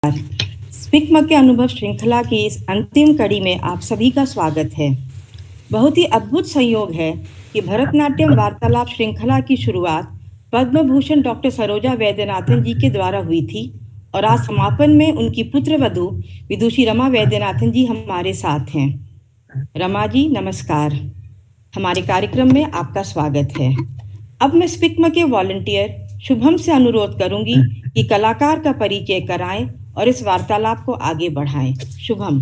Speak मके अनुभव श्रृंखला की इस अंतिम कड़ी में आप सभी का स्वागत है। बहुत ही अद्भुत संयोग है कि भरतनाट्यम वार्तालाप श्रृंखला की शुरुआत पद्म भूषण डॉक्टर सरोजा वैद्यनाथन जी के द्वारा हुई थी और आज समापन में उनकी पुत्र वधू विदुषी रमा वैद्यनाथन जी हमारे साथ हैं। रमा जी नमस्कार, हमारे कार्यक्रम में आपका स्वागत है। अब मैं स्पिक मके वॉलंटियर शुभम से अनुरोध करूंगी कि कलाकार का परिचय कराएं और इस वार्तालाप को आगे बढ़ाएं। Shubham.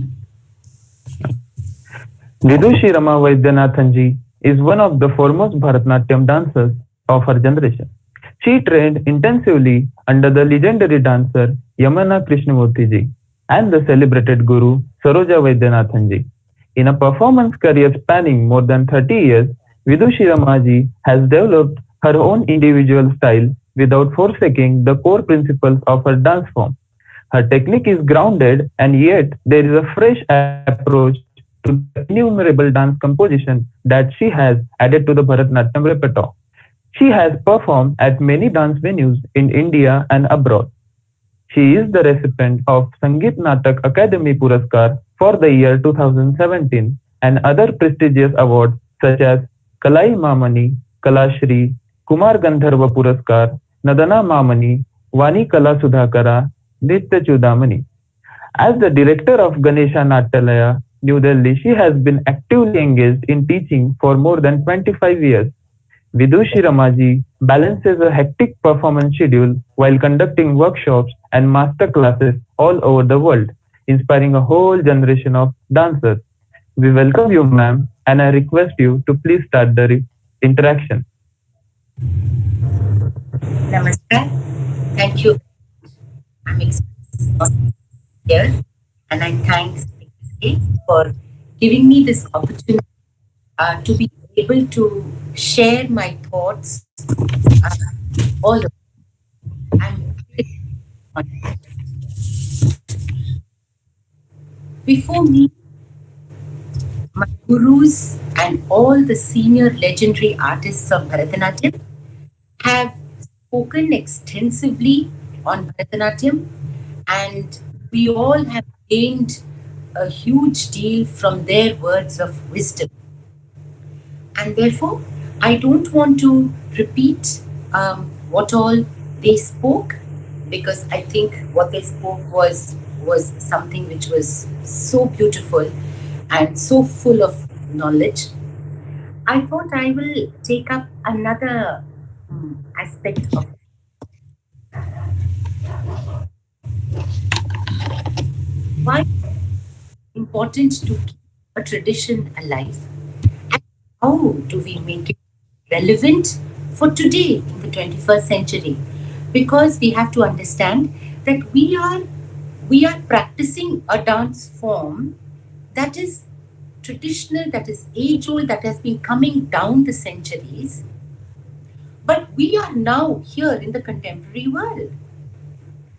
Vidushi Rama Vaidyanathan ji is one of the foremost Bharatanatyam dancers of her generation. She trained intensively under the legendary dancer Yamana Krishnamurthy ji and the celebrated guru Saroja Vaidyanathan ji. In a performance career spanning more than 30 years, Vidushi Rama ji has developed her own individual style without forsaking the core principles of her dance form. Her technique is grounded, and yet there is a fresh approach to the innumerable dance composition that she has added to the Bharatanatyam repertoire. She has performed at many dance venues in India and abroad. She is the recipient of Sangeet Natak Academy Puraskar for the year 2017 and other prestigious awards such as Kalai Mamani, Kalashri, Kumar Gandharva Puraskar, Nadana Mamani, Vani Kala Sudhakara, Nitya Chudamani. As the director of Ganesha Natyalaya, New Delhi, she has been actively engaged in teaching for more than 25 years. Vidushi Ramaji balances a hectic performance schedule while conducting workshops and master classes all over the world, inspiring a whole generation of dancers. We welcome you, ma'am, and I request you to please start the interaction. Namaskar. Thank you. I'm excited here, and I thank SPIC for giving me this opportunity to be able to share my thoughts all over. Before me, my gurus and all the senior legendary artists of Bharatanatyam have spoken extensively on Bharatanatyam, and we all have gained a huge deal from their words of wisdom. And therefore, I don't want to repeat what all they spoke, because I think what they spoke was something which was so beautiful and so full of knowledge. I thought I will take up another aspect of why it's important to keep a tradition alive, and how do we make it relevant for today in the 21st century. Because we have to understand that we are practicing a dance form that is traditional, that is age-old, that has been coming down the centuries. But we are now here in the contemporary world.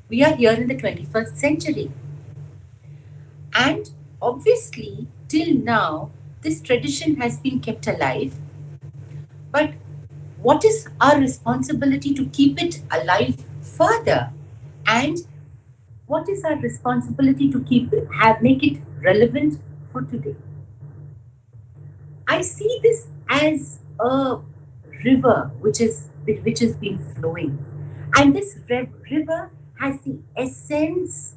We are here in the 21st century. And obviously, till now, this tradition has been kept alive. But what is our responsibility to keep it alive further? And what is our responsibility to make it relevant for today? I see this as a river which has been flowing, and this river has the essence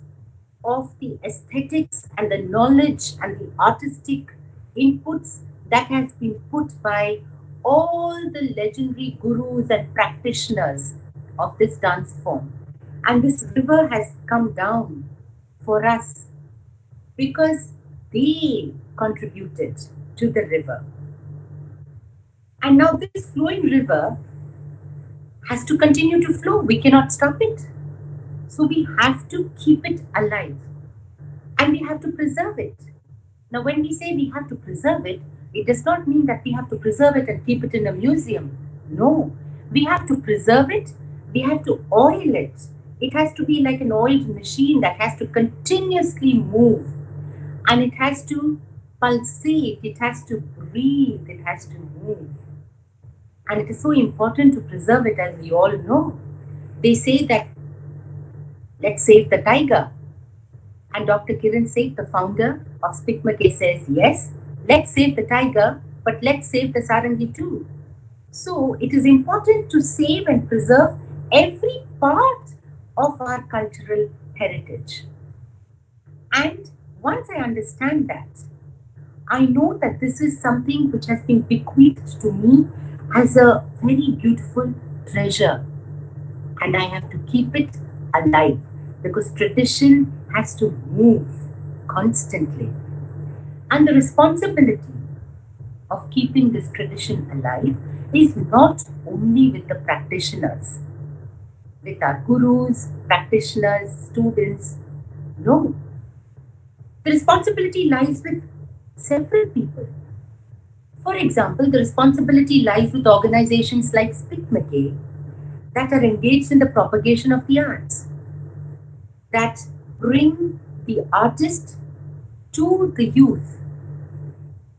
of the aesthetics and the knowledge and the artistic inputs that has been put by all the legendary gurus and practitioners of this dance form. And this river has come down for us because they contributed to the river. And now this flowing river has to continue to flow. We cannot stop it. So we have to keep it alive, and we have to preserve it. Now, when we say we have to preserve it, it does not mean that we have to preserve it and keep it in a museum. No, we have to preserve it. We have to oil it. It has to be like an oiled machine that has to continuously move, and it has to pulsate, it has to breathe, it has to move. And it is so important to preserve it, as we all know. They say that let's save the tiger. And Dr. Kiran Seth, the founder of SPIC MACAY, says, yes, let's save the tiger, but let's save the sarangi too. So it is important to save and preserve every part of our cultural heritage. And once I understand that, I know that this is something which has been bequeathed to me as a very beautiful treasure. And I have to keep it alive because tradition has to move constantly. And the responsibility of keeping this tradition alive is not only with the practitioners, with our gurus, practitioners, students. No. The responsibility lies with several people. For example, the responsibility lies with organizations like SPIC MACAY that are engaged in the propagation of the arts, that bring the artist to the youth,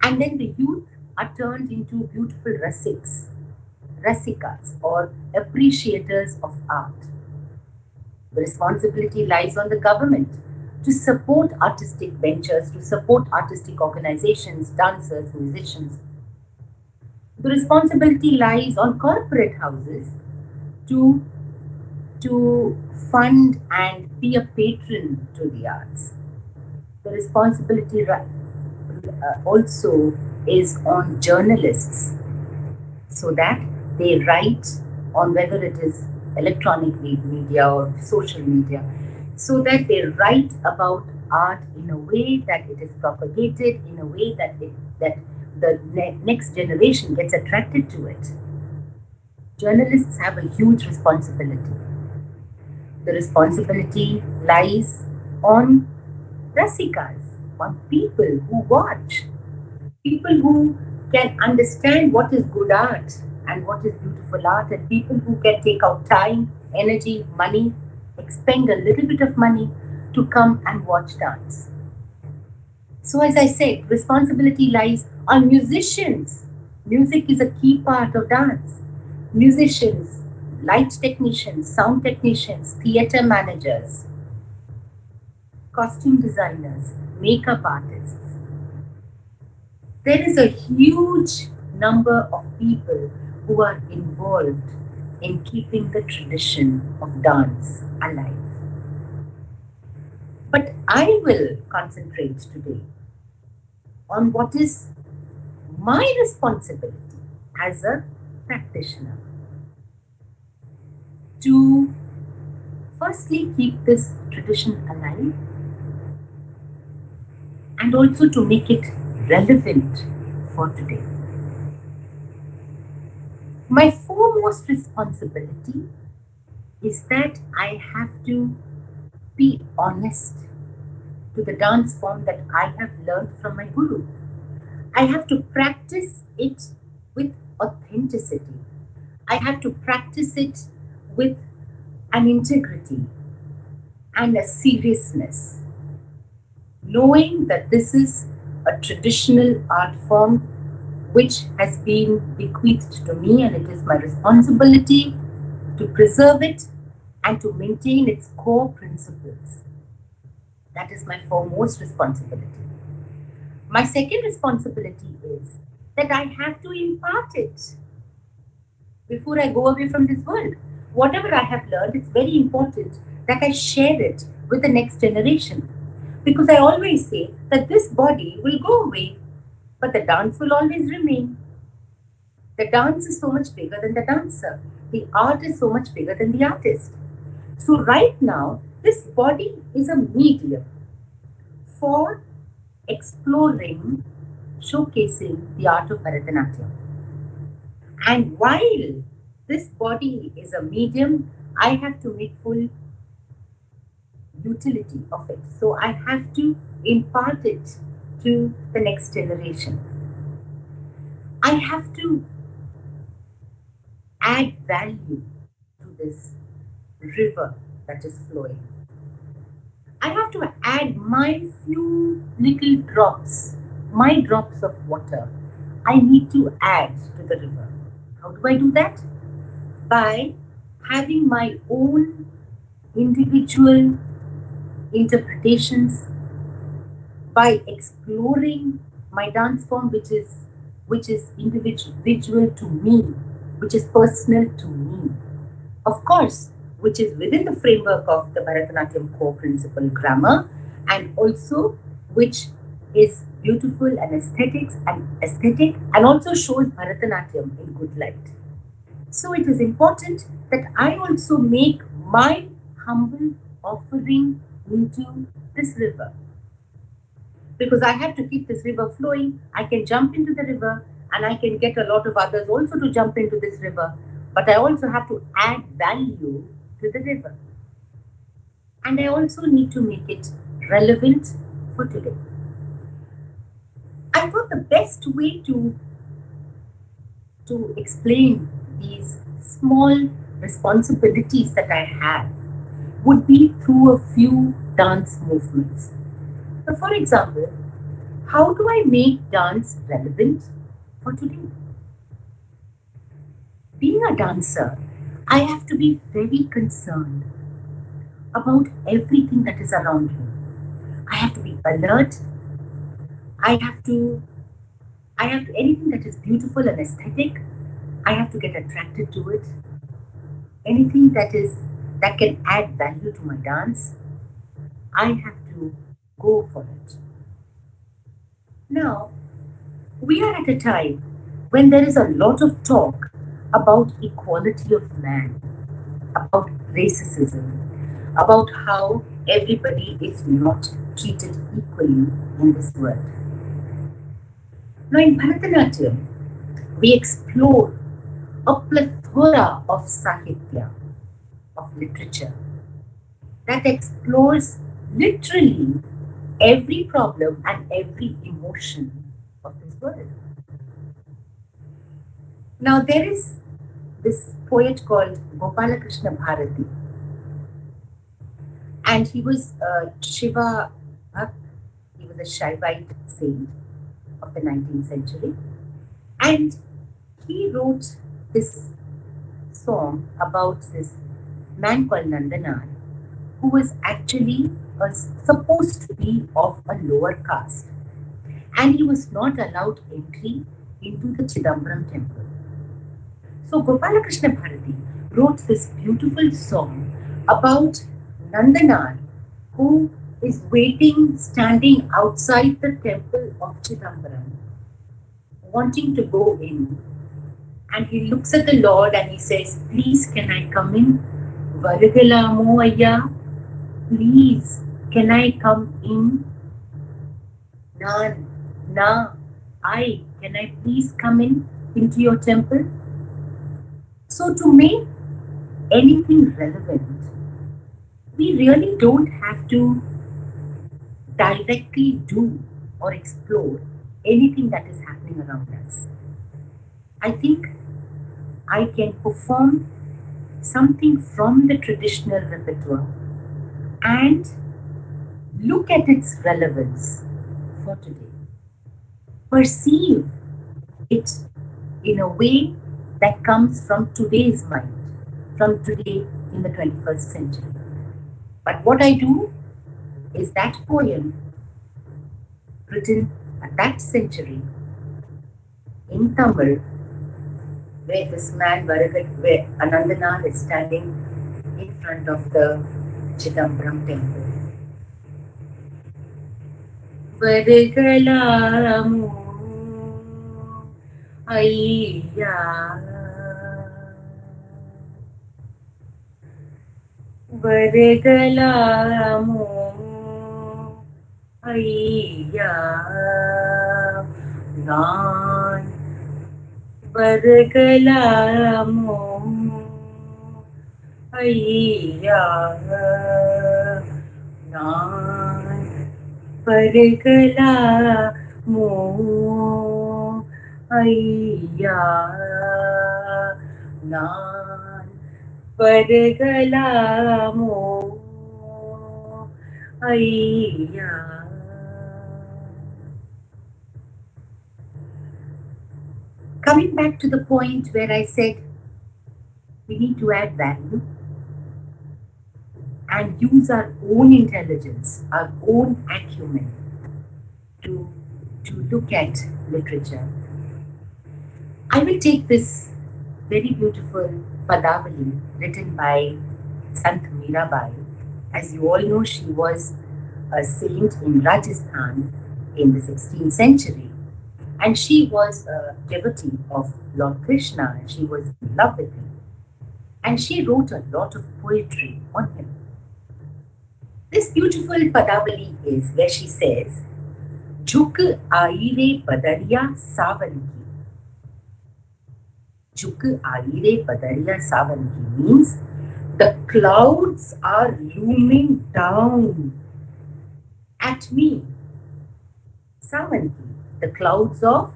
and then the youth are turned into beautiful rasikas or appreciators of art. The responsibility lies on the government to support artistic ventures, to support artistic organizations, dancers, musicians. The responsibility lies on corporate houses to fund and be a patron to the arts. The responsibility also is on journalists so that they write on whether it is electronic media or social media, so that they write about art in a way that it is propagated, in a way that the next generation gets attracted to it. Journalists have a huge responsibility. The responsibility lies on rasikas, on people who watch, people who can understand what is good art and what is beautiful art, and people who can take out time, energy, money, expend a little bit of money to come and watch dance. So as I said, responsibility lies on musicians. Music is a key part of dance. Musicians, light technicians, sound technicians, theater managers, costume designers, makeup artists. There is a huge number of people who are involved in keeping the tradition of dance alive. But I will concentrate today on what is my responsibility as a practitioner to firstly keep this tradition alive and also to make it relevant for today. My foremost responsibility is that I have to be honest to the dance form that I have learned from my guru. I have to practice it with authenticity. I have to practice it with an integrity and a seriousness, knowing that this is a traditional art form which has been bequeathed to me, and it is my responsibility to preserve it and to maintain its core principles. That is my foremost responsibility. My second responsibility is that I have to impart it before I go away from this world. Whatever I have learned, it's very important that I share it with the next generation. Because I always say that this body will go away, but the dance will always remain. The dance is so much bigger than the dancer. The art is so much bigger than the artist. So right now, this body is a medium for exploring, showcasing the art of Bharatanatyam. And while this body is a medium, I have to make full utility of it. So I have to impart it to the next generation. I have to add value to this river that is flowing. I have to add my few little drops, my drops of water. I need to add to the river. How do I do that? By having my own individual interpretations, by exploring my dance form, which is individual to me, which is personal to me. Of course, which is within the framework of the Bharatanatyam core principle grammar, and also which is beautiful and aesthetic and also shows Bharatanatyam in good light. So it is important that I also make my humble offering into this river. Because I have to keep this river flowing, I can jump into the river and I can get a lot of others also to jump into this river. But I also have to add value to the river. And I also need to make it relevant for today. I thought the best way to explain these small responsibilities that I have would be through a few dance movements. So for example, how do I make dance relevant for today? Being a dancer, I have to be very concerned about everything that is around me. I have to be alert. I have to anything that is beautiful and aesthetic, I have to get attracted to it. Anything that can add value to my dance, I have to go for it. Now, we are at a time when there is a lot of talk about equality of man, about racism, about how everybody is not treated equally in this world. Now, in Bharatanatyam, we explore a plethora of sahitya, of literature, that explores literally every problem and every emotion of this world. Now, there is this poet called Gopalakrishna Bharati, and he was a Shiva Bhakt, he was a Shaivite saint of the 19th century, and he wrote this song about this man called Nandanal, who was actually supposed to be of a lower caste, and he was not allowed entry into the Chidambaram temple. So Gopalakrishna Bharati wrote this beautiful song about Nandanal, who is standing outside the temple of Chidambaram, wanting to go in. And he looks at the Lord and he says, "Please, can I come in? Varagalamo ayya, please, can I come in? Can I please come into your temple?" So to make anything relevant, we really don't have to directly do or explore anything that is happening around us. I think I can perform something from the traditional repertoire and look at its relevance for today. Perceive it in a way that comes from today's mind, from today in the 21st century. But what I do is that poem written at that century in Tamil, where this man, where Anandanath is standing in front of the Chidambaram temple. Varagalamu ayya, varagalamu ayya, naan varagalamu ayya, naan varagalamu ayya, naan varagalamu ayya. Coming back to the point where I said we need to add value and use our own intelligence, our own acumen to, to look at literature. I will take this very beautiful Padavali written by Sant Mirabai. As you all know, she was a saint in Rajasthan in the 16th century, and she was a devotee of Lord Krishna, and she was in love with him. And she wrote a lot of poetry on him. This beautiful Padavali is where she says, Jhuk aire badariya savan ki. Jhuk aire badariya savan ki means the clouds are looming down at me. Savan ki, the clouds of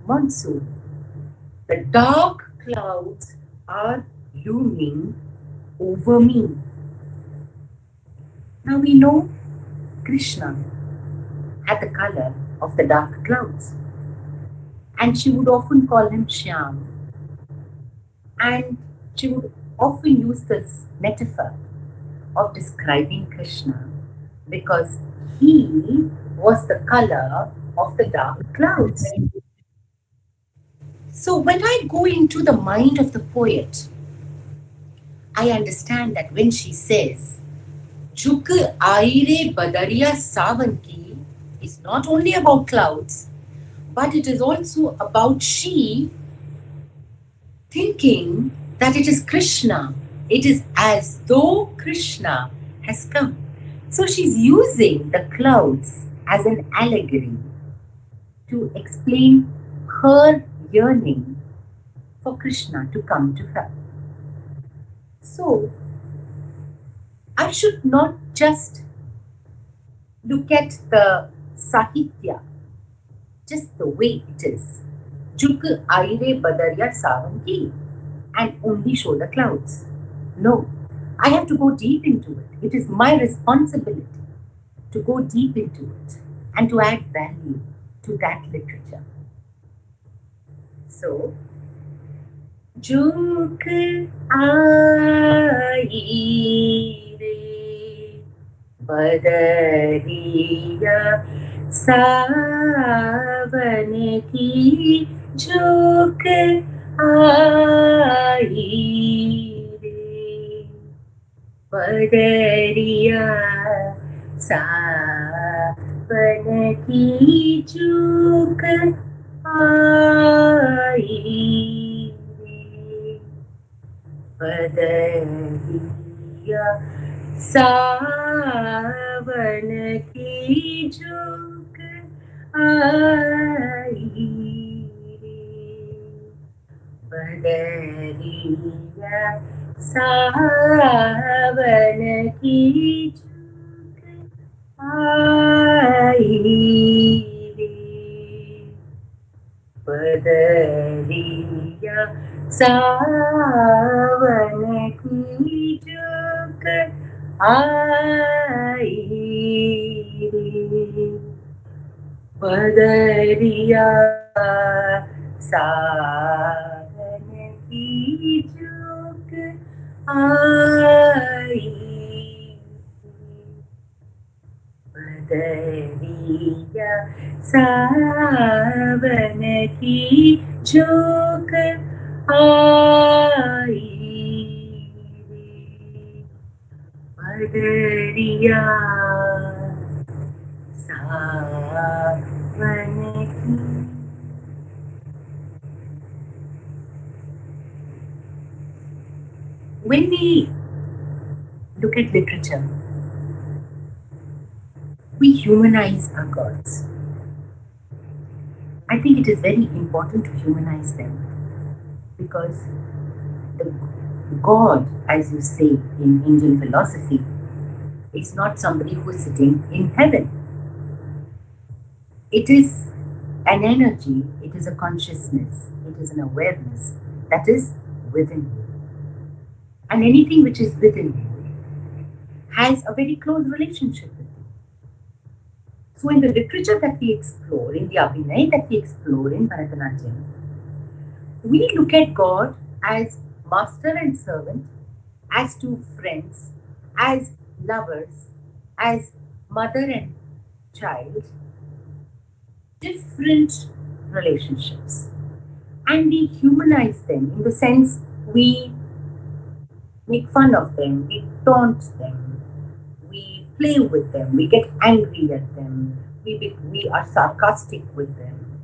monsoon. The dark clouds are looming over me. Now we know Krishna had the color of the dark clouds, and she would often call him Shyam, and she would often use this metaphor of describing Krishna because he was the color of the dark clouds. So when I go into the mind of the poet, I understand that when she says, Chuk aire badariya savan ki, is not only about clouds, but it is also about she thinking that it is Krishna. It is as though Krishna has come. So she's using the clouds as an allegory to explain her yearning for Krishna to come to her. So I should not just look at the Sahitya just the way it is, Juk aire badariya savan ki, and only show the clouds. No, I have to go deep into it. It is my responsibility to go deep into it and to add value to that literature. So, Juk aire badariya सावन की झोंक आई रे बदरिया सावन की झोंक आई रे बदरिया सावन की झोंक आई रे बदरिया सावन की झोंक आई रे बदरिया सावन की झोंक आई रे बदरिया सावन की झोंक आई बदरिया सावन की झोंक आई बदरिया सावन की. When we look at literature, we humanize our gods. I think it is very important to humanize them because the God, as you say in Indian philosophy, is not somebody who is sitting in heaven. It is an energy, it is a consciousness, it is an awareness that is within you. And anything which is within you has a very close relationship with you. So in the literature that we explore, in the Abhinay that we explore in Bharatanatyam, we look at God as master and servant, as two friends, as lovers as mother and child different relationships, and we humanize them in the sense we make fun of them, we taunt them, we play with them, we get angry at them, we are sarcastic with them.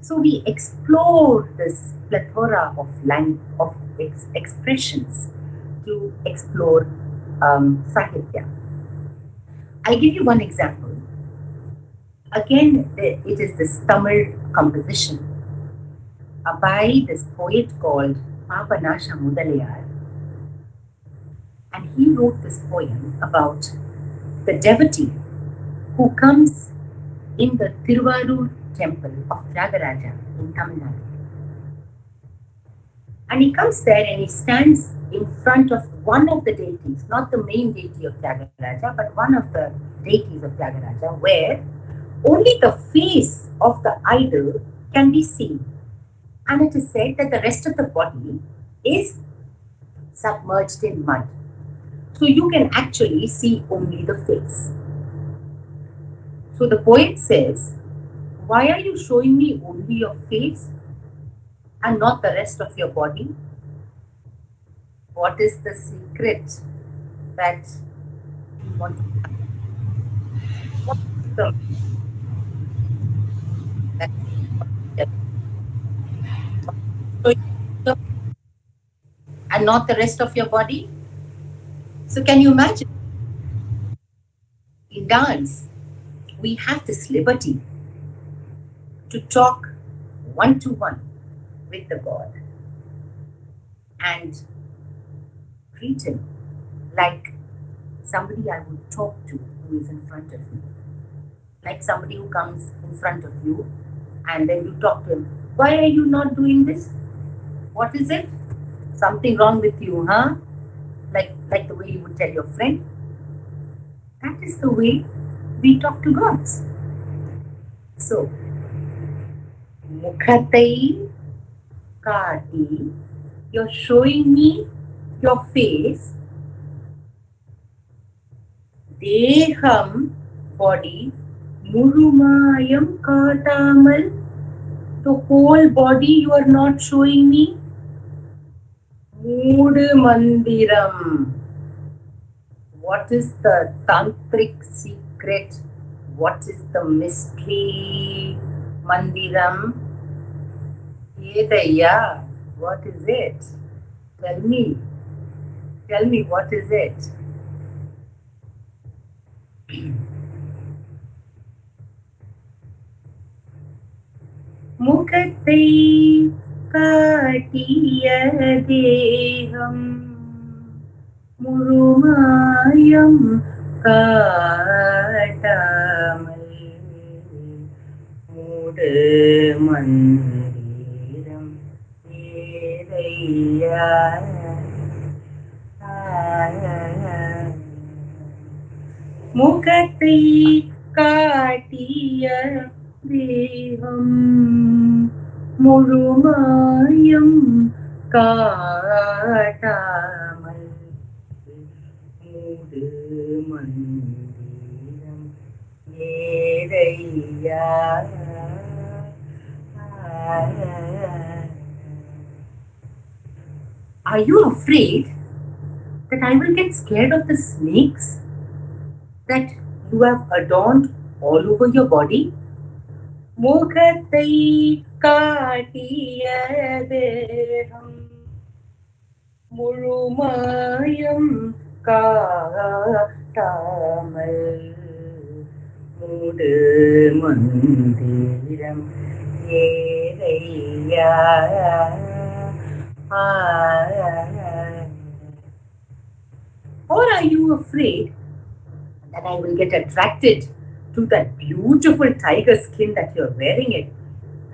So we explore this plethora of expressions to explore Sahitya. I'll give you one example. Again, it is this Tamil composition by this poet called Papanasha Mudalayar. And he wrote this poem about the devotee who comes in the Tiruvarur temple of Tyagaraja in Tamil Nadu. And he comes there and he stands in front of one of the deities, not the main deity of Tyagaraja, but one of the deities of Tyagaraja, where only the face of the idol can be seen. And it is said that the rest of the body is submerged in mud. So you can actually see only the face. So the poet says, why are you showing me only your face and not the rest of your body? What is the secret that you want to have? What is the that and not the rest of your body? So can you imagine? In dance, we have this liberty to talk one-to-one with the God and treat him like somebody I would talk to who is in front of me. Like somebody who comes in front of you and then you talk to him. Why are you not doing this? What is it? Something wrong with you, huh? Like the way you would tell your friend. That is the way we talk to gods. So, Mukhatai Kati, you're showing me your face. Deham, body. Murumayam Katamal, the whole body you are not showing me. Mood Mandiram. What is the tantric secret? What is the mystery? Mandiram. Yedaya. What is it? Tell me. Tell me, what is it? Mukhatai Katiya Deham Murumayam Katamal Mude Mandiram Yedaya Mukhatai Katiya Deham Murumayam Katamal Mude Mandiram Yedaya. Are you afraid that I will get scared of the snakes that you have adorned all over your body? Mukhatai Katiya Deham Murumayam Katamal Mude Mandiram Yedaya. Or are you afraid that I will get attracted to that beautiful tiger skin that you're wearing it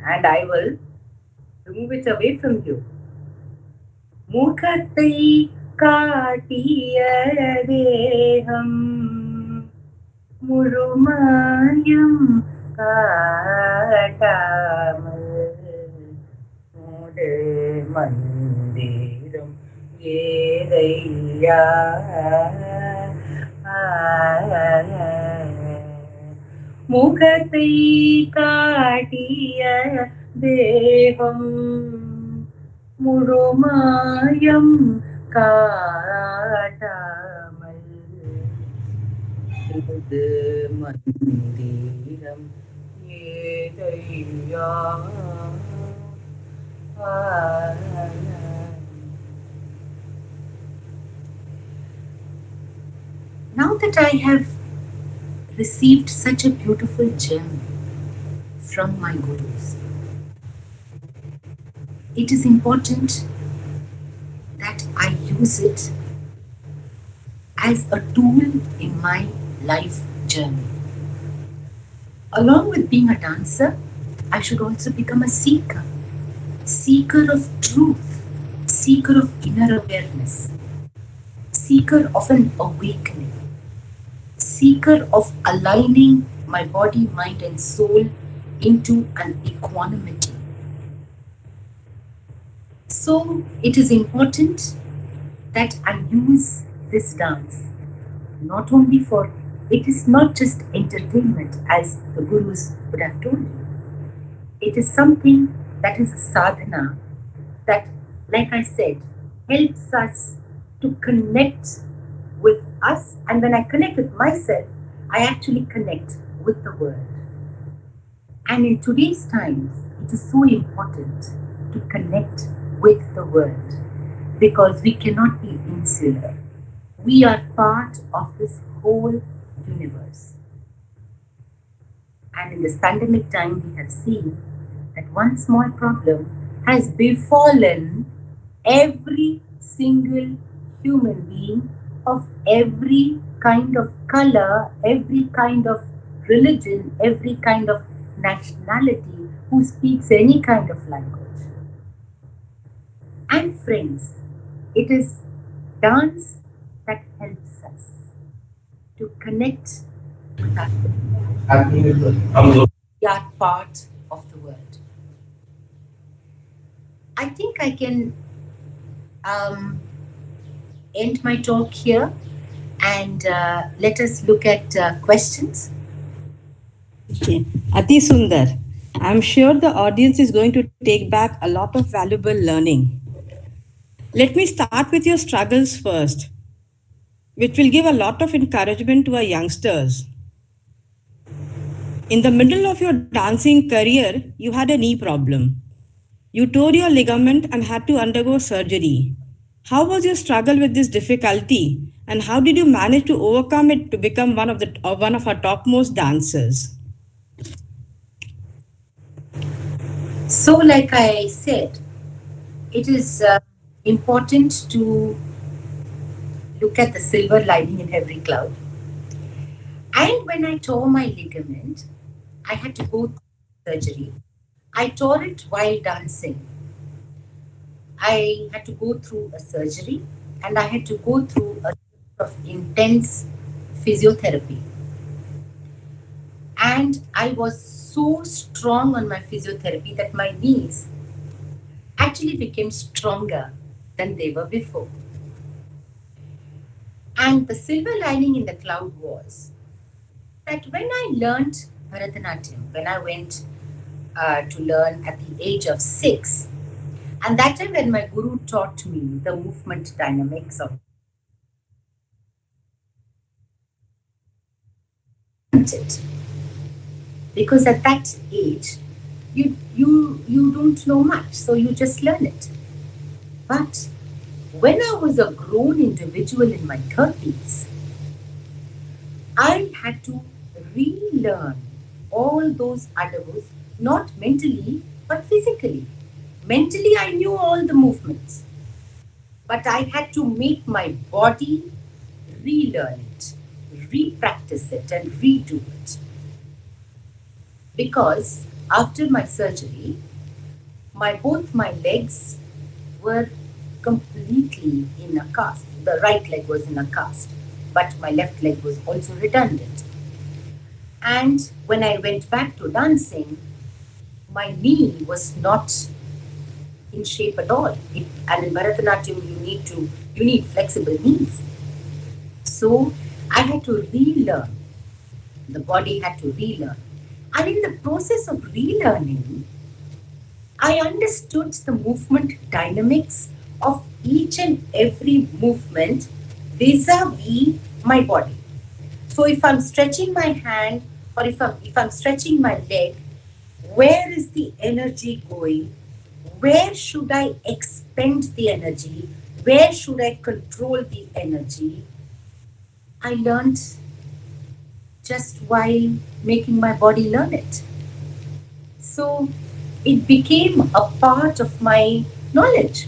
and I will remove it away from you? Mukhatai Katiya Deham Murumayam Katamal Mude Mandiram Yedaya. முகத்தை காட்டிய தேகம் முழுமாயம் காட்டாமல் இது மந்திரம் ஏதையா. Now that I have received such a beautiful gem from my gurus, it is important that I use it as a tool in my life journey. Along with being a dancer, I should also become a seeker, seeker of truth, seeker of inner awareness, seeker of an awakening, seeker of aligning my body, mind, and soul into an equanimity. So it is important that I use this dance not only for, it is not just entertainment as the gurus would have told you. It is something that is a sadhana that, like I said, helps us to connect with us, and when I connect with myself, I actually connect with the world. And in today's times, it is so important to connect with the world because we cannot be insular. We are part of this whole universe. And in this pandemic time, we have seen that one small problem has befallen every single human being of every kind of color, every kind of religion, every kind of nationality who speaks any kind of language. And friends, it is dance that helps us to connect with our world. We are part of the world. I think I can end my talk here and let us look at questions. Okay. Ati Sundar, I'm sure the audience is going to take back a lot of valuable learning. Let me start with your struggles first, which will give a lot of encouragement to our youngsters. In the middle of your dancing career, you had a knee problem. You tore your ligament and had to undergo surgery. How was your struggle with this difficulty, and how did you manage to overcome it to become one of our topmost dancers? So, like I said, it is important to look at the silver lining in every cloud. And when I tore my ligament, I had to go through surgery. I tore it while dancing. I had to go through a surgery and I had to go through a sort of intense physiotherapy. And I was so strong on my physiotherapy that my knees actually became stronger than they were before. And the silver lining in the cloud was that when I learned Bharatanatyam, when I went to learn at the age of 6, and that time when my guru taught me the movement dynamics of it, because at that age you don't know much, so you just learn it. But when I was a grown individual in my 30s, I had to relearn all those adavus, not mentally but physically. Mentally, I knew all the movements, but I had to make my body relearn it, re-practice it, and redo it. Because after my surgery, both my legs were completely in a cast. The right leg was in a cast, but my left leg was also redundant. And when I went back to dancing, my knee was not in shape at all. And in Bharatanatyam, you need flexible knees. So I had to relearn The body had to relearn. And in the process of relearning, I understood the movement dynamics of each and every movement vis-a-vis my body. So if I'm stretching my hand or if I'm stretching my leg, where is the energy going? Where should I expend the energy? Where should I control the energy? I learned just while making my body learn it. So it became a part of my knowledge.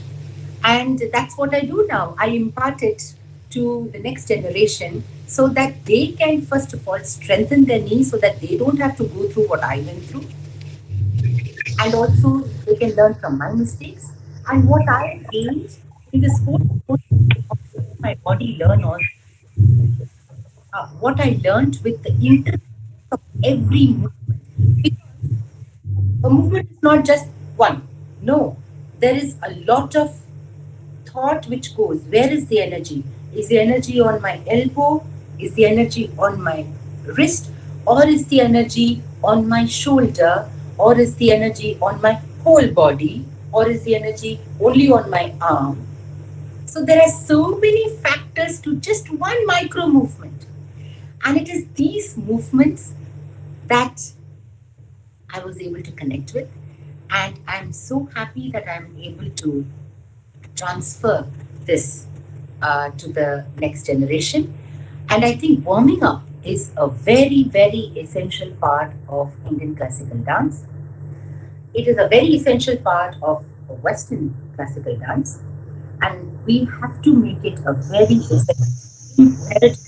And that's what I do now. I impart it to the next generation so that they can, first of all, strengthen their knees so that they don't have to go through what I went through. And also, they can learn from my mistakes. And what I gained in this whole process of making my body learn all, what I learned with the interest of every movement. Because a movement is not just one. No, there is a lot of thought which goes. Where is the energy? Is the energy on my elbow? Is the energy on my wrist? Or is the energy on my shoulder? Or is the energy on my whole body? Or is the energy only on my arm? So there are so many factors to just one micro movement. And it is these movements that I was able to connect with. And I'm so happy that I'm able to transfer this to the next generation. And I think warming up is a very, very essential part of Indian classical dance. It is a very essential part of Western classical dance. And we have to make it a very essential, imperative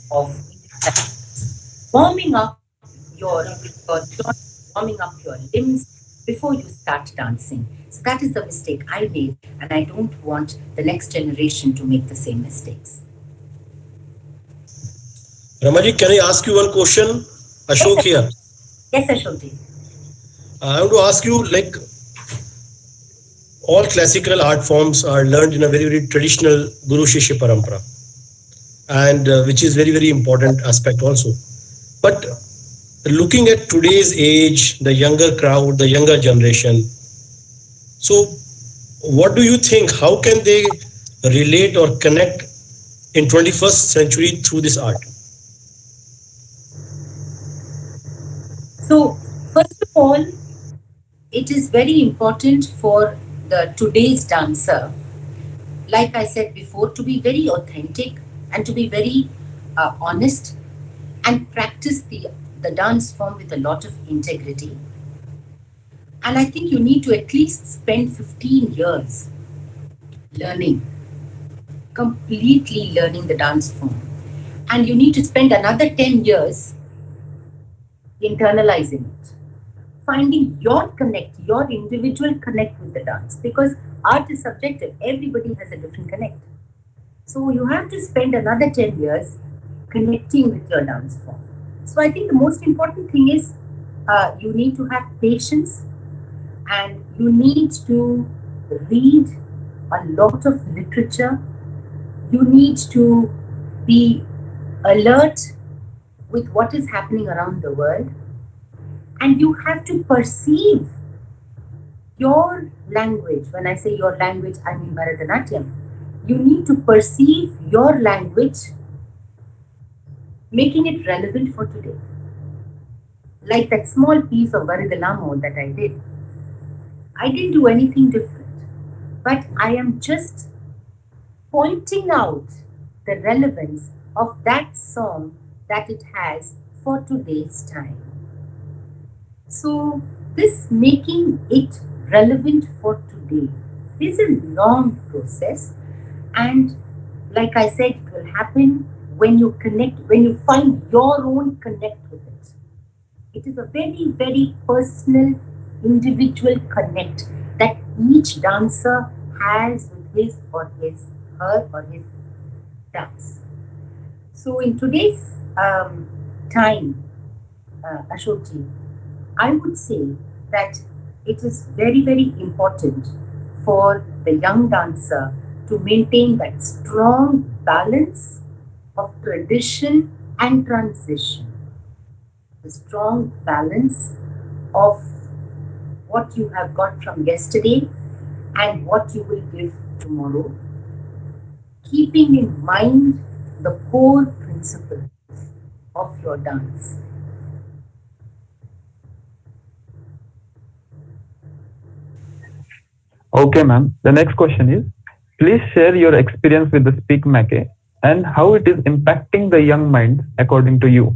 part of Indian classical. Warming up your joints, warming up your limbs before you start dancing. So that is the mistake I made, and I don't want the next generation to make the same mistakes. Ramaji, can I ask you one question? Ashok here. Yes, Ashokji. I want to ask you, like, all classical art forms are learned in a very, very traditional Guru Shishya Parampara, and which is very, very important aspect also. But looking at today's age, the younger crowd, the younger generation, so what do you think? How can they relate or connect in 21st century through this art? So, first of all, it is very important for the today's dancer, like I said before, to be very authentic and to be very honest and practice the dance form with a lot of integrity. And I think you need to at least spend 15 years learning, completely learning the dance form. And you need to spend another 10 years internalizing it, finding your connect, your individual connect with the dance, because art is subjective. Everybody has a different connect. So you have to spend another 10 years connecting with your dance form. So I think the most important thing is you need to have patience and you need to read a lot of literature. You need to be alert with what is happening around the world. And you have to perceive your language. When I say your language, I mean Bharatanatyam. You need to perceive your language, making it relevant for today. Like that small piece of Vaidyanathan that I did. I didn't do anything different, but I am just pointing out the relevance of that song that it has for today's time. So this making it relevant for today is a long process, and like I said, it will happen when you connect, when you find your own connect with it. It is a very, very personal, individual connect that each dancer has with his or his, her or his dance. So in today's time, Ashokji, I would say that it is very, very important for the young dancer to maintain that strong balance of tradition and transition. the strong balance of what you have got from yesterday and what you will give tomorrow, keeping in mind the core principles of your dance. Okay, ma'am. The next question is, please share your experience with the Speak Mackay and how it is impacting the young minds according to you.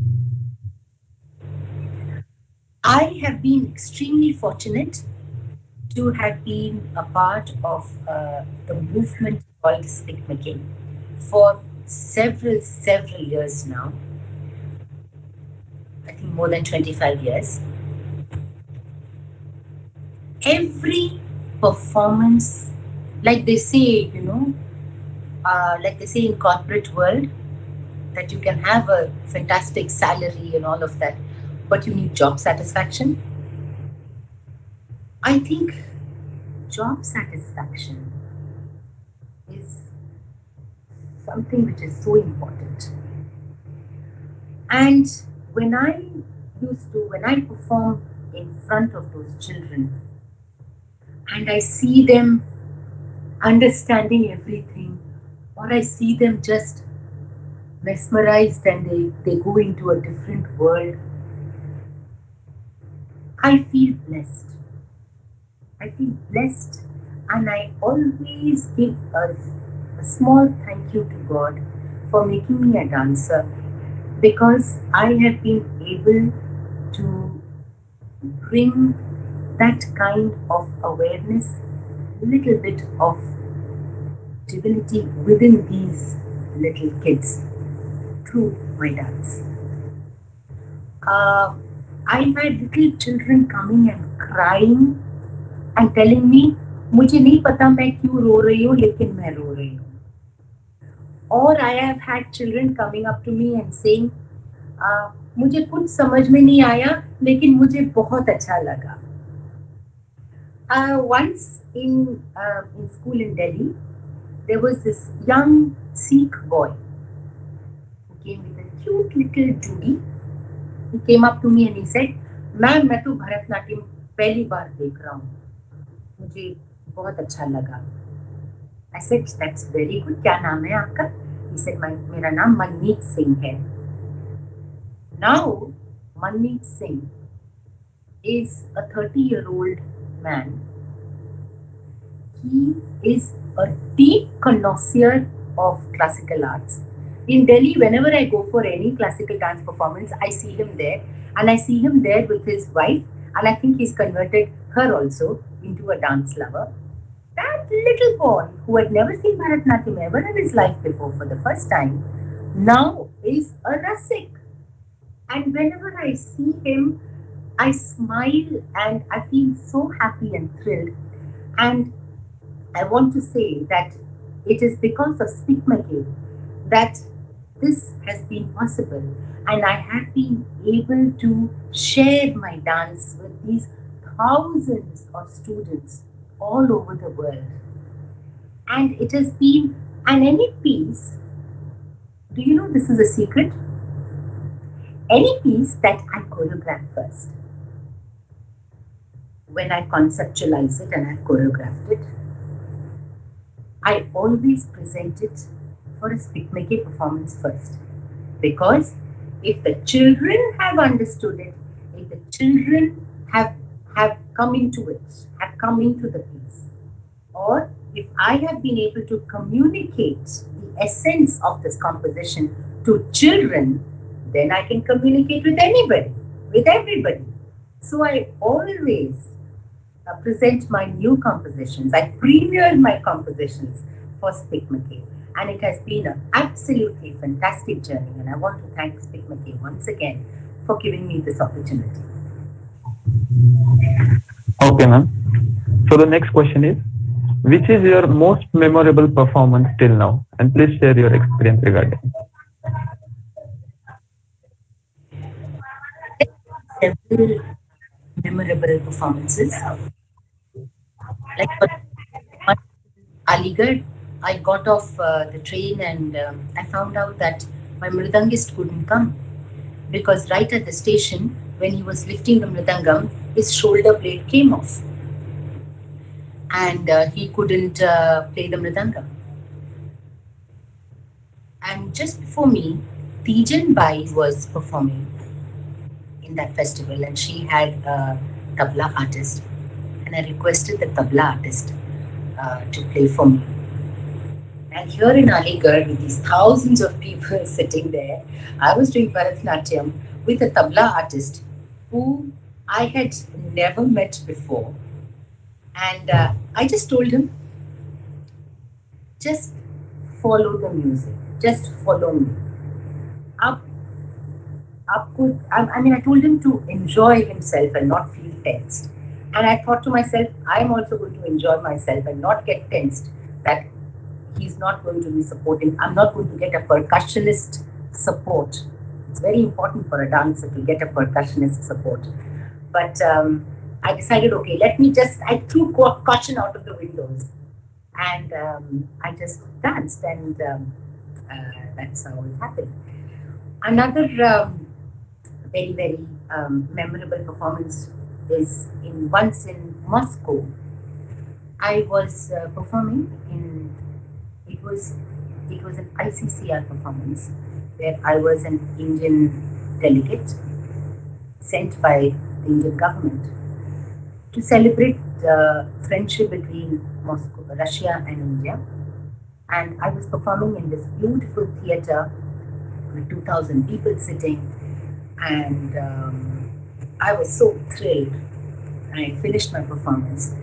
I have been extremely fortunate to have been a part of the movement called SPIC MACAY for several years now. I think more than 25 years. Every performance, like they say, like they say in corporate world, that you can have a fantastic salary and all of that, but you need job satisfaction. I think job satisfaction is something which is so important. And when I perform in front of those children and I see them understanding everything, or I see them just mesmerized and they go into a different world, I feel blessed. I feel blessed, and I always give a small thank you to God for making me a dancer, because I have been able to bring that kind of awareness, little bit of divinity within these little kids through my dance. I've had little children coming and crying and telling me, मुझे नहीं पता मैं क्यों रो रही हूँ, लेकिन मैं रो रही हूँ. Or I have had children coming up to me and saying, मुझे कुछ समझ में नहीं आया, लेकिन मुझे बहुत अच्छा लगा. Once in school in Delhi, there was this young Sikh boy who came with a cute little Judy. He came up to me and he said, "Ma'am, मैं तो भरतनाट्यम पहली बार देख रहा हूँ, मुझे बहुत अच्छा लगा." I said, "That's very good. क्या नाम है आपका?" He said, "मेरा नाम मनमीत सिंह है." Now, Manmeet Singh is a 30-year-old man. He is a deep connoisseur of classical arts. In Delhi, whenever I go for any classical dance performance, I see him there, and I see him there with his wife, and I think he's converted her also into a dance lover. That little boy who had never seen Bharatanatyam ever in his life before for the first time, now is a Rasik. And whenever I see him, I smile and I feel so happy and thrilled. And I want to say that it is because of SPIC MACAY that this has been possible. And I have been able to share my dance with these thousands of students all over the world. And it has been, and any piece, do you know this is a secret? Any piece that I choreograph first, when I conceptualize it and I've choreographed it, I always present it for a SPIC MACAY performance first. Because if the children have understood it, if the children have come into it, have come into the piece, or if I have been able to communicate the essence of this composition to children, then I can communicate with anybody, with everybody. So I always present my new compositions. I premiere my compositions for SPIC MACAY, and it has been an absolutely fantastic journey. And I want to thank SPIC MACAY once again for giving me this opportunity. Okay, ma'am. So the next question is, which is your most memorable performance till now? And please share your experience regarding it. Several memorable performances. Like for Aligarh, I got off the train and I found out that my mridangist couldn't come because right at the station, when he was lifting the mridangam, his shoulder blade came off and he couldn't play the mridangam. And just before me, Tijan Bai was performing in that festival, and she had a tabla artist, and I requested the tabla artist to play for me. And here in Aligarh, with these thousands of people sitting there, I was doing Bharatanatyam with a tabla artist who I had never met before. And I just told him, just follow the music, just follow me. I told him to enjoy himself and not feel tensed. And I thought to myself, I'm also going to enjoy myself and not get tensed, that he's not going to be supporting. I'm not going to get a percussionist support. It's very important for a dancer to get a percussionist support. But I decided, okay, I threw caution out of the windows. And I just danced, and that's how it happened. Another very, very memorable performance is once in Moscow. I was performing it was an ICCR performance where I was an Indian delegate sent by the Indian government to celebrate the friendship between Russia and India. And I was performing in this beautiful theater with 2,000 people sitting, and I was so thrilled. I finished my performance,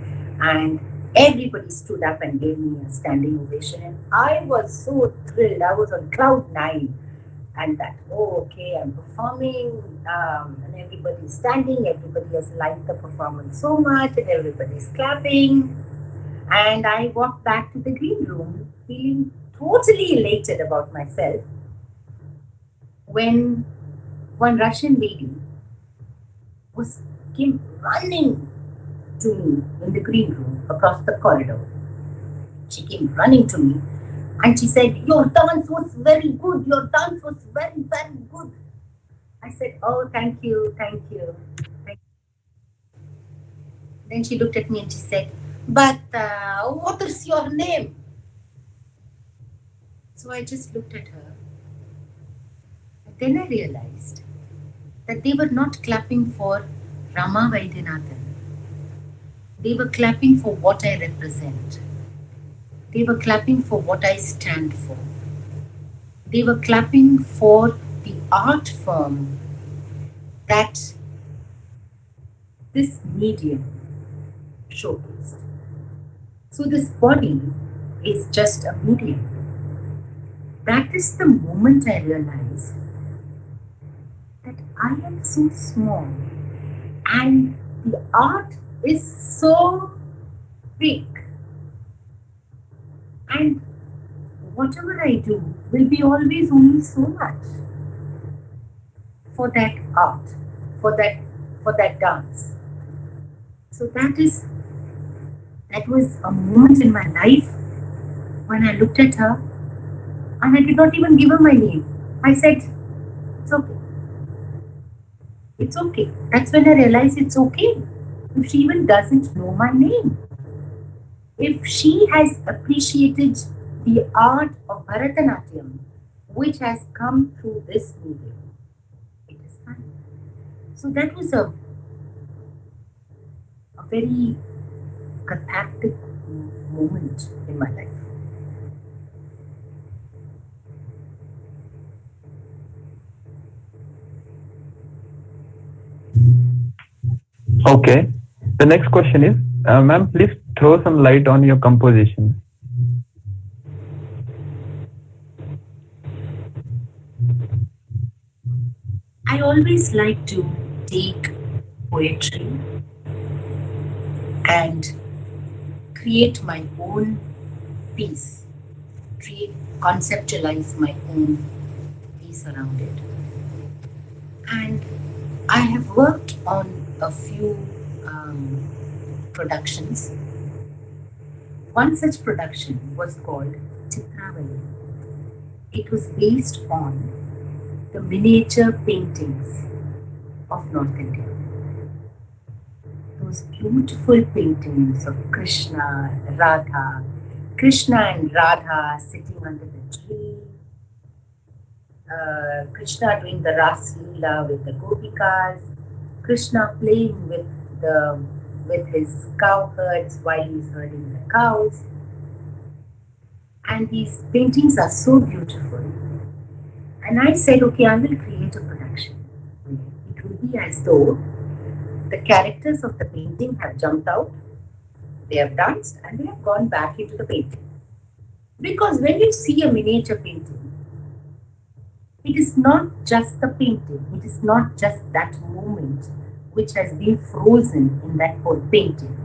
and everybody stood up and gave me a standing ovation, and I was so thrilled. I was on cloud 9, and that, okay, I'm performing, and everybody's standing, everybody has liked the performance so much, and everybody's clapping. And I walked back to the green room feeling totally elated about myself, when one Russian lady came running to me in the green room across the corridor. She came running to me and she said, "Your dance was very good. Your dance was very, very good." I said, "Oh, thank you, thank you." Then she looked at me and she said, "But what is your name?" So I just looked at her. And then I realized that they were not clapping for Rama Vaidyanathan. They were clapping for what I represent. They were clapping for what I stand for. They were clapping for the art form that this medium showcased. So this body is just a medium. That is the moment I realized that I am so small and the art is so big. And whatever I do will be always only so much for that art, for that dance. So that was a moment in my life when I looked at her and I did not even give her my name. I said, "It's okay. It's okay." That's when I realized it's okay if she even doesn't know my name. If she has appreciated the art of Bharatanatyam, which has come through this medium, it is fine. So that was a very cathartic moment in my life. Okay. The next question is, ma'am, please throw some light on your composition. I always like to take poetry and create my own piece, conceptualize my own piece around it. And I have worked on a few productions. One such production was called Chitravali. It was based on the miniature paintings of North India. Those beautiful paintings of Krishna, Radha, Krishna and Radha sitting under the tree, Krishna doing the Ras Leela with the Gopikas, Krishna playing with his cowherds while he's herding the cows. And these paintings are so beautiful. And I said, okay, I will create a production. It will be as though the characters of the painting have jumped out, they have danced, and they have gone back into the painting. Because when you see a miniature painting, it is not just the painting, it is not just that moment which has been frozen in that whole painting.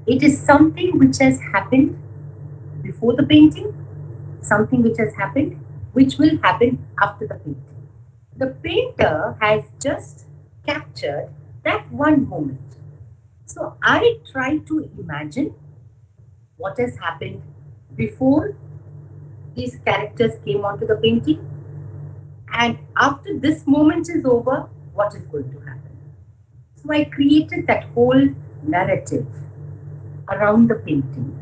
It is something which has happened before the painting, something which has happened, which will happen after the painting. The painter has just captured that one moment. So I try to imagine what has happened before these characters came onto the painting, and after this moment is over, what is going to happen. So I created that whole narrative around the painting.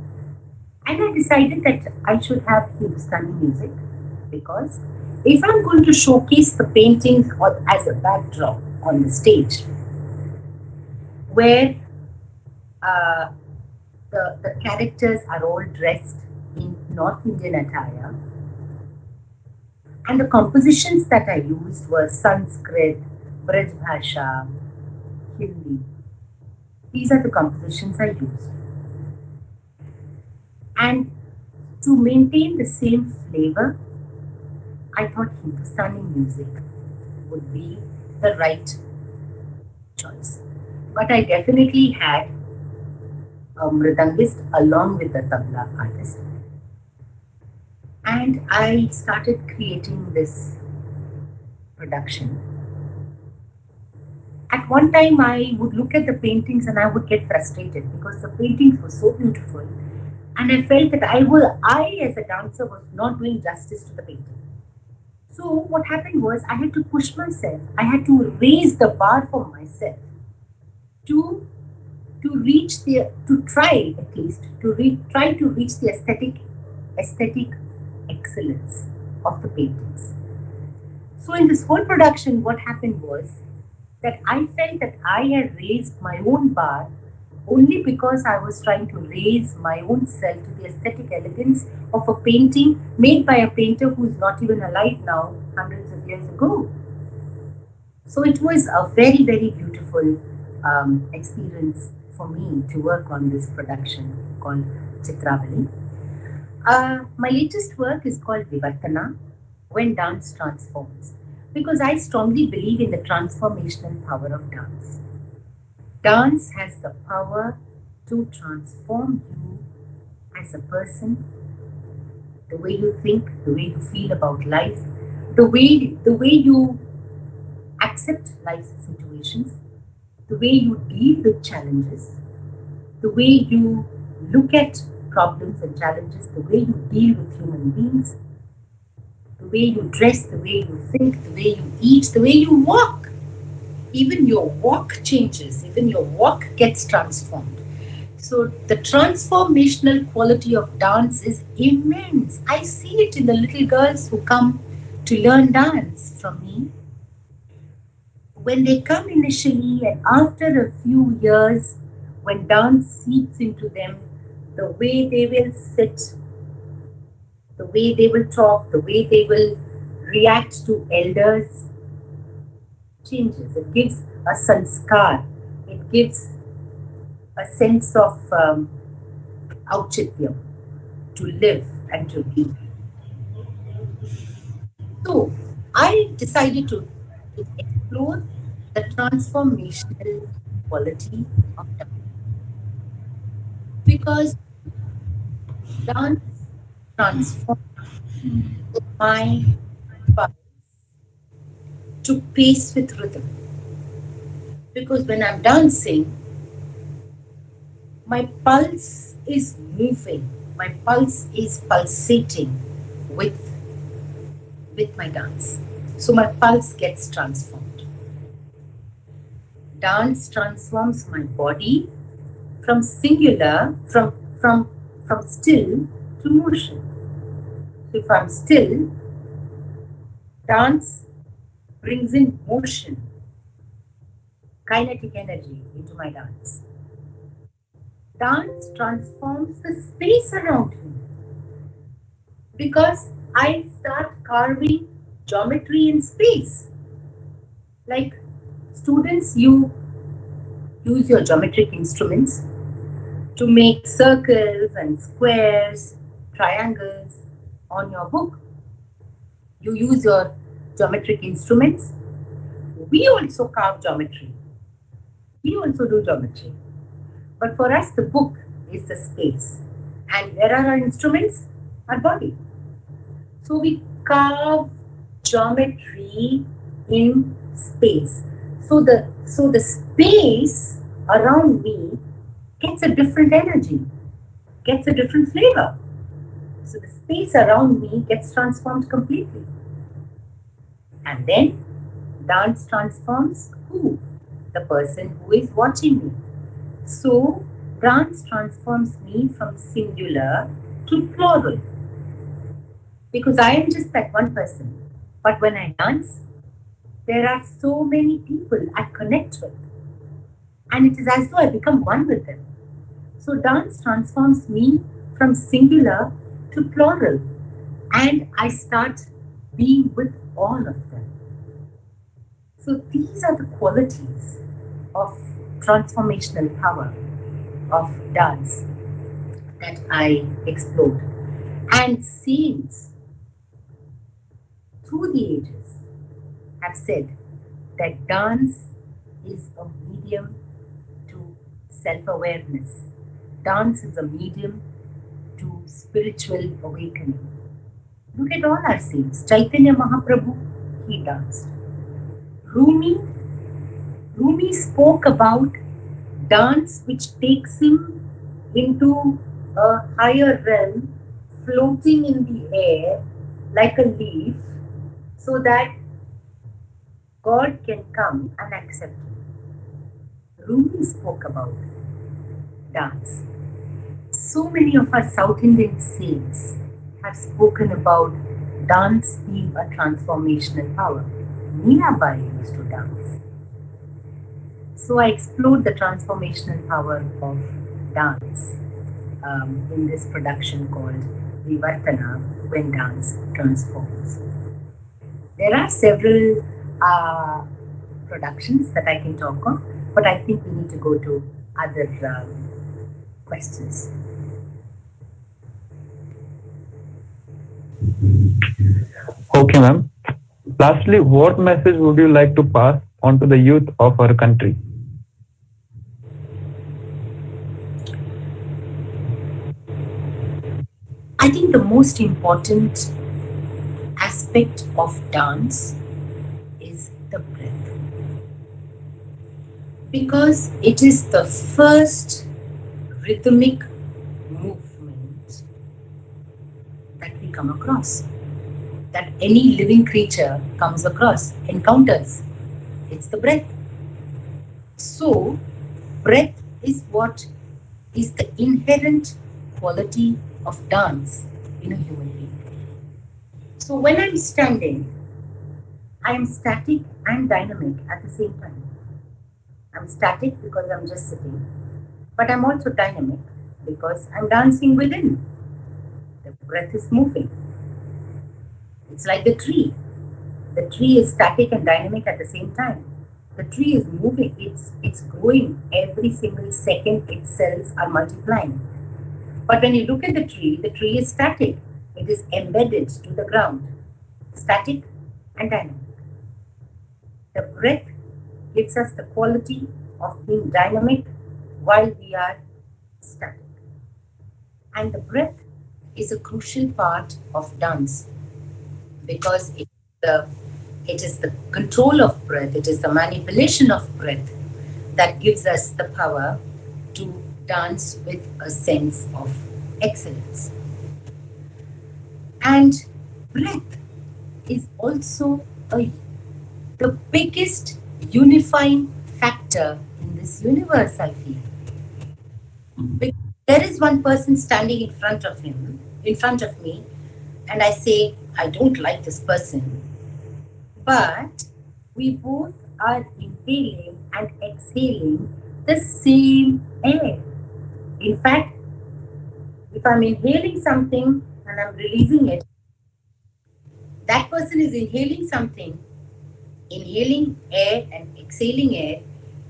And I decided that I should have Hindustani music, because if I'm going to showcase the paintings as a backdrop on the stage, where the characters are all dressed in North Indian attire, and the compositions that I used were Sanskrit, Braj Bhasha, Hindi. These are the compositions I used. And to maintain the same flavor, I thought Hindustani music would be the right choice. But I definitely had a mridangist along with the tabla artist. And I started creating this production. At one time, I would look at the paintings and I would get frustrated because the paintings were so beautiful. And I felt that I as a dancer was not doing justice to the painting. So what happened was I had to push myself. I had to raise the bar for myself to try to reach the aesthetic excellence of the paintings. So in this whole production, what happened was that I felt that I had raised my own bar only because I was trying to raise my own self to the aesthetic elegance of a painting made by a painter who is not even alive now, hundreds of years ago. So it was a very, very beautiful experience for me to work on this production called Chitravali. My latest work is called Vivartana, When Dance Transforms, because I strongly believe in the transformational power of dance. Dance has the power to transform you as a person, the way you think, the way you feel about life, the way you accept life's situations, the way you deal with challenges, the way you look at problems and challenges, the way you deal with human beings, the way you dress, the way you think, the way you eat, the way you walk. Even your walk changes, even your walk gets transformed. So the transformational quality of dance is immense. I see it in the little girls who come to learn dance from me. When they come initially and after a few years, when dance seeps into them, the way they will sit, the way they will talk, the way they will react to elders changes. It gives a sanskar. It gives a sense of auchityam, to live and to be. So I decided to explore the transformational quality of dance, because dance transforms my pulse to pace with rhythm. Because when I'm dancing, my pulse is moving, my pulse is pulsating with my dance. So my pulse gets transformed. Dance transforms my body from singular, from still to motion. So if I'm still, dance brings in motion, kinetic energy into my dance. Dance transforms the space around me because I start carving geometry in space. Like students, you use your geometric instruments to make circles and squares, triangles on your book. You use your geometric instruments. We also carve geometry. We also do geometry. But for us, the book is the space. And where are our instruments? Our body. So we carve geometry in space. So the space around me gets a different energy, gets a different flavor. So the space around me gets transformed completely. And then dance transforms who? The person who is watching me. So dance transforms me from singular to plural. Because I am just that one person. But when I dance, there are so many people I connect with. And it is as though I become one with them. So dance transforms me from singular to plural. And I start being with all of them. So these are the qualities of transformational power of dance that I explored. And saints through the ages have said that dance is a medium to self-awareness. Dance is a medium to spiritual awakening. Look at all our saints. Chaitanya Mahaprabhu, he danced. Rumi spoke about dance which takes him into a higher realm, floating in the air like a leaf, so that God can come and accept him. Rumi spoke about dance. So many of our South Indian saints have spoken about dance being a transformational power. Mirabai used to dance. So I explored the transformational power of dance in this production called Vivartana, when dance transforms. There are several productions that I can talk of, but I think we need to go to other questions. Okay, ma'am. Lastly, what message would you like to pass on to the youth of our country? I think the most important aspect of dance is the breath, because it is the first rhythmic movement that we come across, that any living creature comes across, encounters. It's the breath. So, breath is what is the inherent quality of dance in a human being. So when I'm standing, I am static and dynamic at the same time. I'm static because I'm just sitting, but I'm also dynamic because I'm dancing within. The breath is moving. It's like the tree. The tree is static and dynamic at the same time. The tree is moving, it's growing every single second, its cells are multiplying. But when you look at the tree is static. It is embedded to the ground, static and dynamic. The breath gives us the quality of being dynamic while we are static. And the breath is a crucial part of dance because it is the control of breath, it is the manipulation of breath that gives us the power to dance with a sense of excellence. And breath is also a, the biggest unifying factor in this universe, I feel. Because there is one person standing in front of me, and I say, I don't like this person, but we both are inhaling and exhaling the same air. In fact, if I'm inhaling something and I'm releasing it, that person is inhaling something, inhaling air and exhaling air.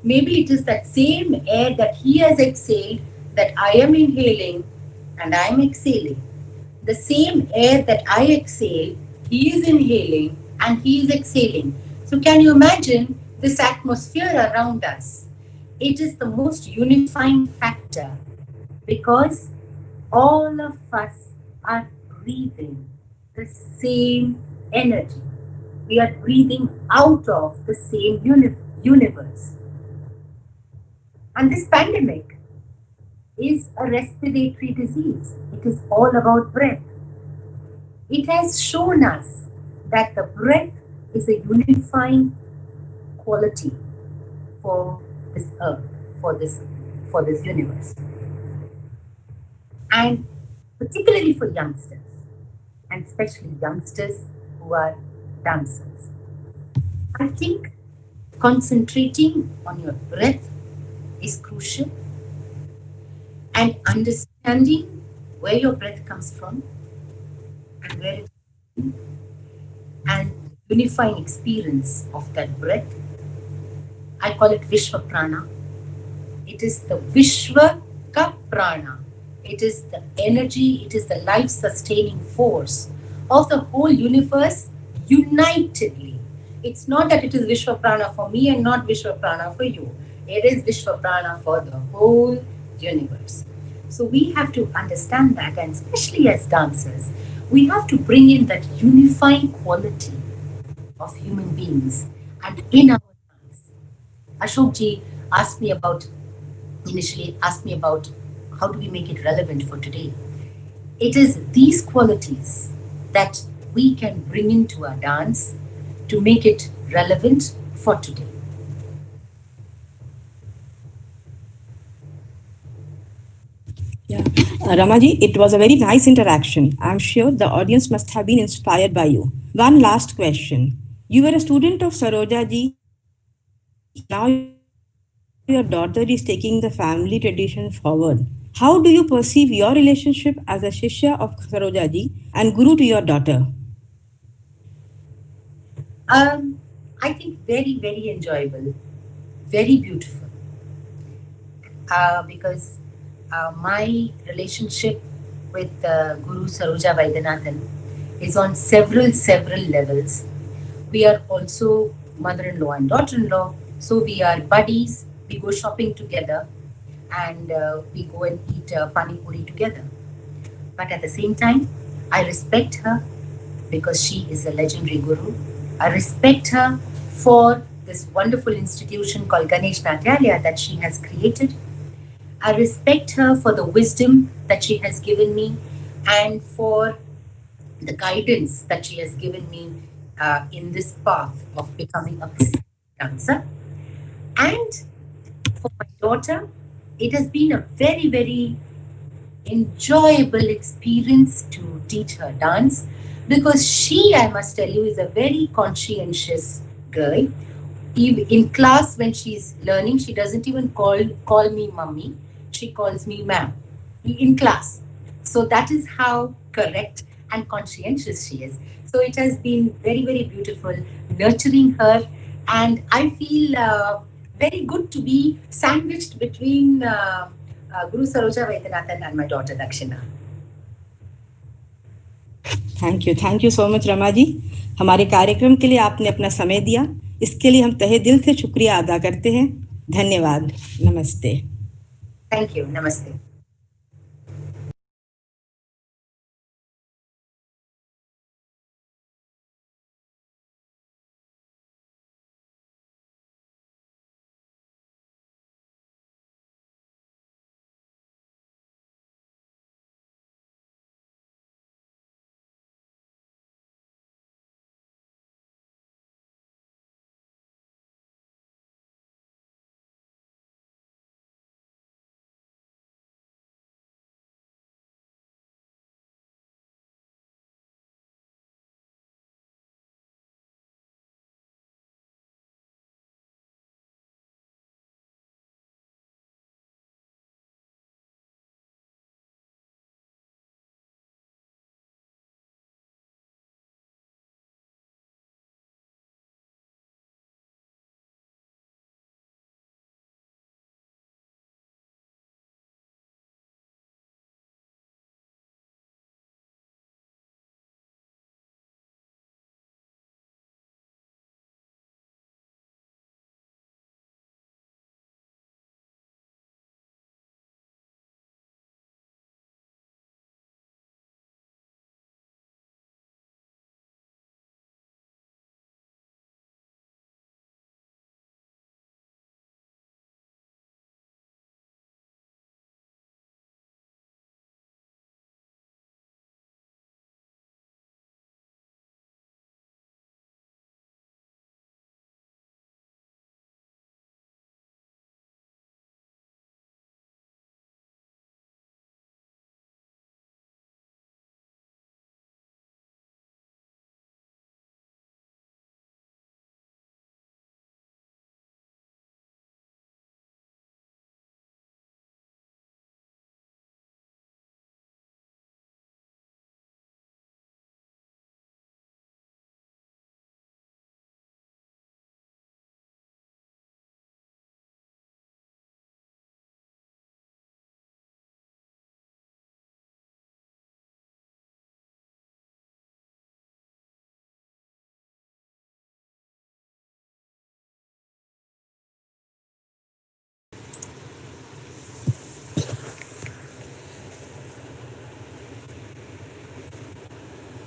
Maybe it is that same air that he has exhaled that I am inhaling and I am exhaling. The same air that I exhale, he is inhaling and he is exhaling. So, can you imagine this atmosphere around us? It is the most unifying factor because all of us are breathing the same energy. We are breathing out of the same universe. And this pandemic is a respiratory disease. It is all about breath. It has shown us that the breath is a unifying quality for this earth, for this universe. And particularly for youngsters, and especially youngsters who are dancers. I think concentrating on your breath is crucial, and understanding where your breath comes from and where it and unifying experience of that breath. I call it Vishwa Prana. It is the Vishwa ka Prana. It is the energy, it is the life sustaining force of the whole universe unitedly. It's not that it is Vishwa Prana for me and not Vishwa Prana for you. It is Vishwa Prana for the whole universe. So we have to understand that, and especially as dancers, we have to bring in that unifying quality of human beings and in our dance. Ashok ji asked me about initially asked me about how do we make it relevant for today. It is these qualities that we can bring into our dance to make it relevant for today. Yeah. Ramaji, it was a very nice interaction. I'm sure the audience must have been inspired by you. One last question. You were a student of Saroja ji. Now your daughter is taking the family tradition forward. How do you perceive your relationship as a Shishya of Saroja ji and Guru to your daughter? I think very, very enjoyable, very beautiful. Because my relationship with Guru Saroja Vaidyanathan is on several levels. We are also mother-in-law and daughter-in-law, so we are buddies. We go shopping together, and we go and eat pani puri together. But at the same time, I respect her because she is a legendary guru. I respect her for this wonderful institution called Ganesh Natyalaya that she has created. I respect her for the wisdom that she has given me and for the guidance that she has given me in this path of becoming a dancer. And for my daughter, it has been a very, very enjoyable experience to teach her dance because she, I must tell you, is a very conscientious girl. In class, when she's learning, she doesn't even call me mummy. She calls me ma'am in class. So that is how correct and conscientious she is. So it has been very, very beautiful nurturing her, and I feel very good to be sandwiched between Guru Saroja Vaidyanathan and my daughter Dakshina. Thank you so much Rama ji. हमारे कार्यक्रम के लिए आपने अपना समय दिया, इसके लिए हम तहे दिल से शुक्रिया अदा करते हैं. धन्यवाद. नमस्ते. Thank you. Namaste.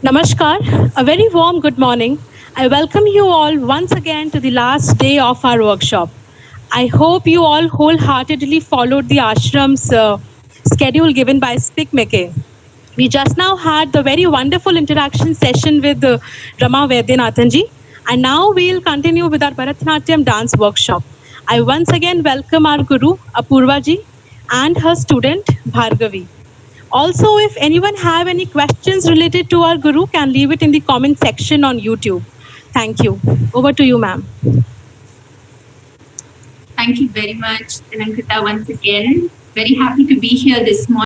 Namaskar, a very warm good morning. I welcome you all once again to the last day of our workshop. I hope you all wholeheartedly followed the ashram's schedule given by SPIC MACAY. We just now had the very wonderful interaction session with Rama Vaidyanathan ji, and now we'll continue with our Bharatanatyam dance workshop. I once again welcome our Guru Apurva ji and her student Bhargavi. Also, if anyone have any questions related to our Guru, can leave it in the comment section on YouTube. Thank you. Over to you, ma'am. Thank you very much, Alankita, once again. Very happy to be here this morning.